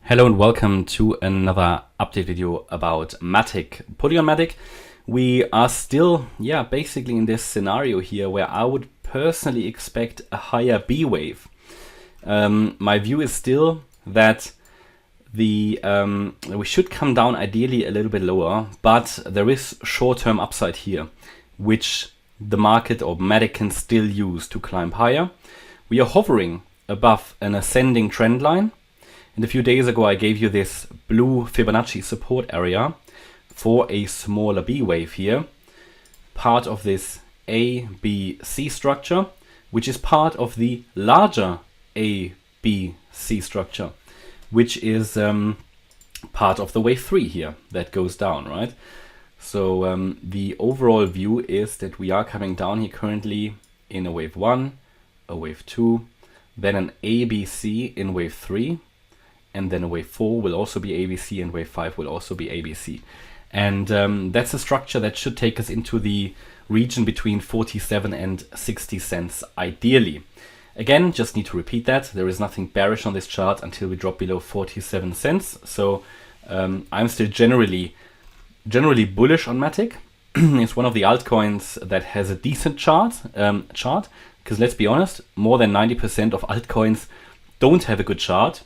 Hello and welcome to another update video about MATIC, Polygon MATIC. We are still, basically in this scenario here where I would personally expect a higher B wave. My view is still that we should come down ideally a little bit lower, but there is short-term upside here, which the market or MATIC can still use to climb higher. We are hovering above an ascending trend line. And a few days ago, I gave you this blue Fibonacci support area for a smaller B wave here, part of this A, B, C structure, which is part of the larger A, B, C structure, which is part of the wave 3 here that goes down, right? So the overall view is that we are coming down here currently in a wave 1, a wave 2, then an ABC in wave 3, and then a wave 4 will also be ABC, and wave 5 will also be ABC. And that's a structure that should take us into the region between 47 and 60 cents ideally. Again, just need to repeat that. There is nothing bearish on this chart until we drop below 47 cents. So I'm still generally bullish on MATIC. It's one of the altcoins that has a decent chart, because let's be honest, more than 90% of altcoins don't have a good chart.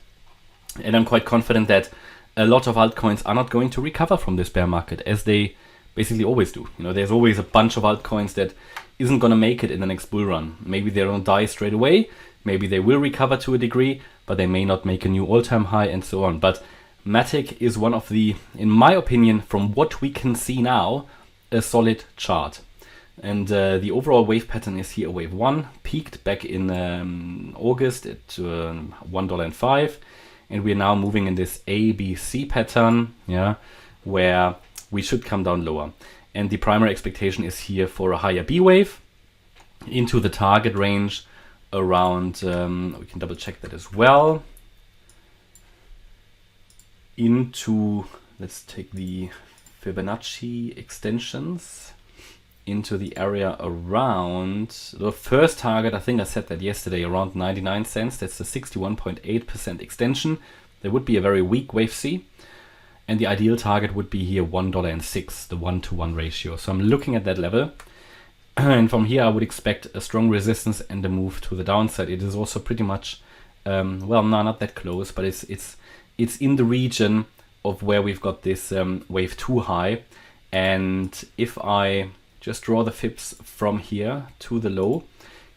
And I'm quite confident that a lot of altcoins are not going to recover from this bear market, as they basically always do. You know, there's always a bunch of altcoins that isn't going to make it in the next bull run. Maybe they don't die straight away. Maybe they will recover to a degree, but they may not make a new all-time high and so on. But MATIC is one of the, in my opinion, from what we can see now, a solid chart. And the overall wave pattern is here, wave 1, peaked back in August at $1.05. And we're now moving in this ABC pattern, where we should come down lower. And the primary expectation is here for a higher B wave into the target range around, we can double check that as well, into, let's take the Fibonacci extensions, into the area around the first target. I think I said that yesterday, around 99 cents. That's the 61.8% extension. There would be a very weak wave C, and the ideal target would be here $1.06, the 1-to-1 ratio. So I'm looking at that level, and from here I would expect a strong resistance and a move to the downside. It is also pretty much not that close, but it's in the region of where we've got this wave 2 high. And if I just draw the fibs from here to the low,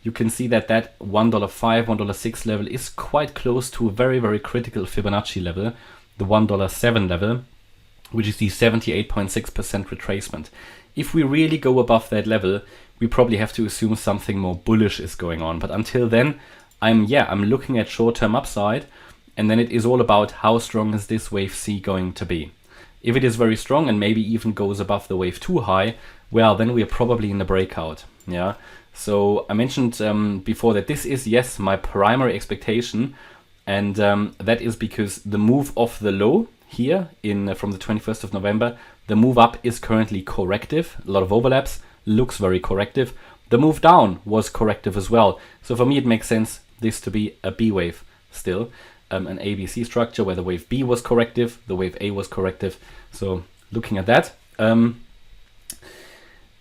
you can see that that $1.05, $1.06 level is quite close to a very, very critical Fibonacci level, the $1.07 level, which is the 78.6% retracement. If we really go above that level, we probably have to assume something more bullish is going on. But until then, I'm looking at short-term upside, and then it is all about how strong is this wave C going to be. If it is very strong and maybe even goes above the wave 2 high, well, then we are probably in the breakout. So I mentioned before that this is, yes, my primary expectation, and that is because the move off the low here from the 21st of November, the move up is currently corrective. A lot of overlaps, looks very corrective. The move down was corrective as well. So for me, it makes sense this to be a B wave still. An ABC structure where the wave B was corrective, the wave A was corrective. So looking at that,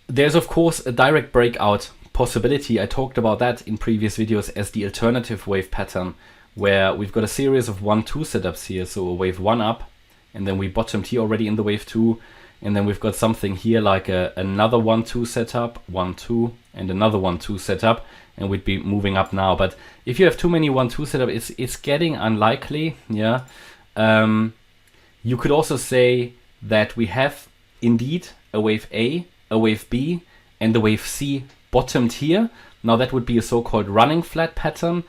there's of course a direct breakout possibility. I talked about that in previous videos as the alternative wave pattern, where we've got a series of 1-2 setups here. So a wave 1 up, and then we bottomed here already in the wave 2, and then we've got something here like another 1-2 setup, 1-2, and another 1-2 setup, and we'd be moving up now. But if you have too many 1-2 setups, it's getting unlikely. You could also say that we have indeed a wave A, a wave B, and the wave C bottomed here. Now that would be a so-called running flat pattern.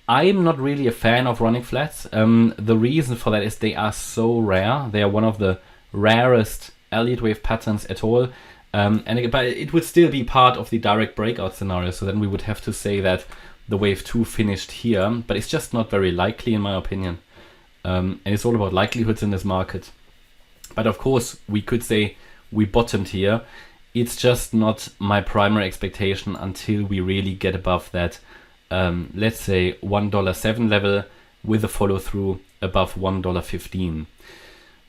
I'm not really a fan of running flats. The reason for that is they are so rare. They are one of the rarest Elliott Wave patterns at all. But it would still be part of the direct breakout scenario. So then we would have to say that the wave 2 finished here, but it's just not very likely in my opinion. And it's all about likelihoods in this market. But of course, we could say we bottomed here. It's just not my primary expectation until we really get above that, let's say $1.07 level, with a follow through above $1.15.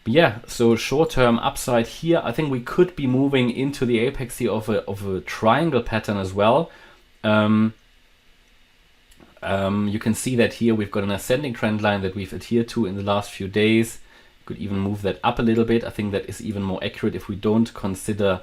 Yeah, so short-term upside here. I think we could be moving into the apex here of a triangle pattern as well. You can see that here we've got an ascending trend line that we've adhered to in the last few days. Could even move that up a little bit. I think that is even more accurate if we don't consider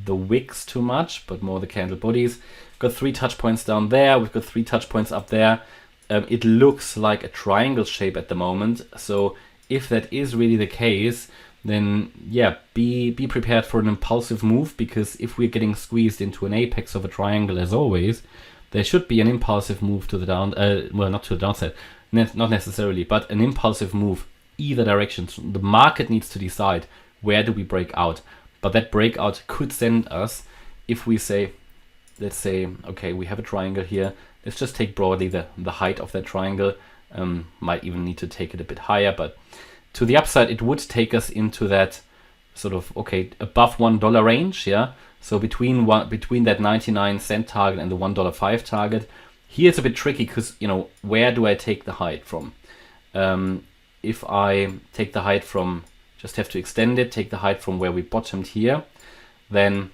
the wicks too much, but more the candle bodies. Got 3 touch points down there. We've got 3 touch points up there. It looks like a triangle shape at the moment. So if that is really the case, then yeah, be prepared for an impulsive move, because if we're getting squeezed into an apex of a triangle as always, there should be an impulsive move to the down, well, not to the downside, not necessarily, but an impulsive move either direction. So the market needs to decide where do we break out, but that breakout could send us, if we say, let's say, okay, we have a triangle here, let's just take broadly the height of that triangle. Might even need to take it a bit higher, but to the upside it would take us into that sort of, okay, above $1 range, yeah. So between that 99-cent target and the $1.05 target. Here it's a bit tricky because, you know, where do I take the height from? If I take the height from, just have to extend it, take the height from where we bottomed here, then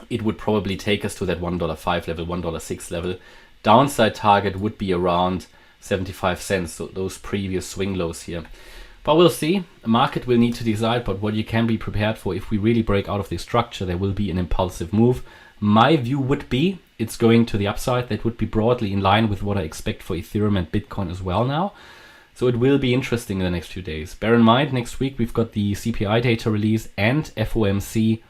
it would probably take us to that $1.05 level, $1.06 level. Downside target would be around 75 cents, so those previous swing lows here. But we'll see. The market will need to decide, but what you can be prepared for, if we really break out of this structure, there will be an impulsive move. My view would be it's going to the upside. That would be broadly in line with what I expect for Ethereum and Bitcoin as well now. So it will be interesting in the next few days. Bear in mind, next week we've got the CPI data release and FOMC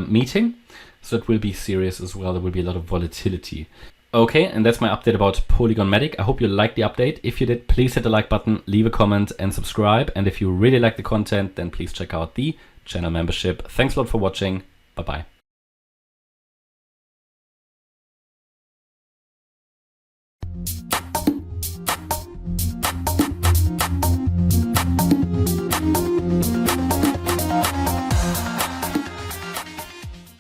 meeting. So it will be serious as well. There will be a lot of volatility. Okay, and that's my update about Polygon MATIC. I hope you liked the update. If you did, please hit the like button, leave a comment and subscribe. And if you really like the content, then please check out the channel membership. Thanks a lot for watching. Bye-bye.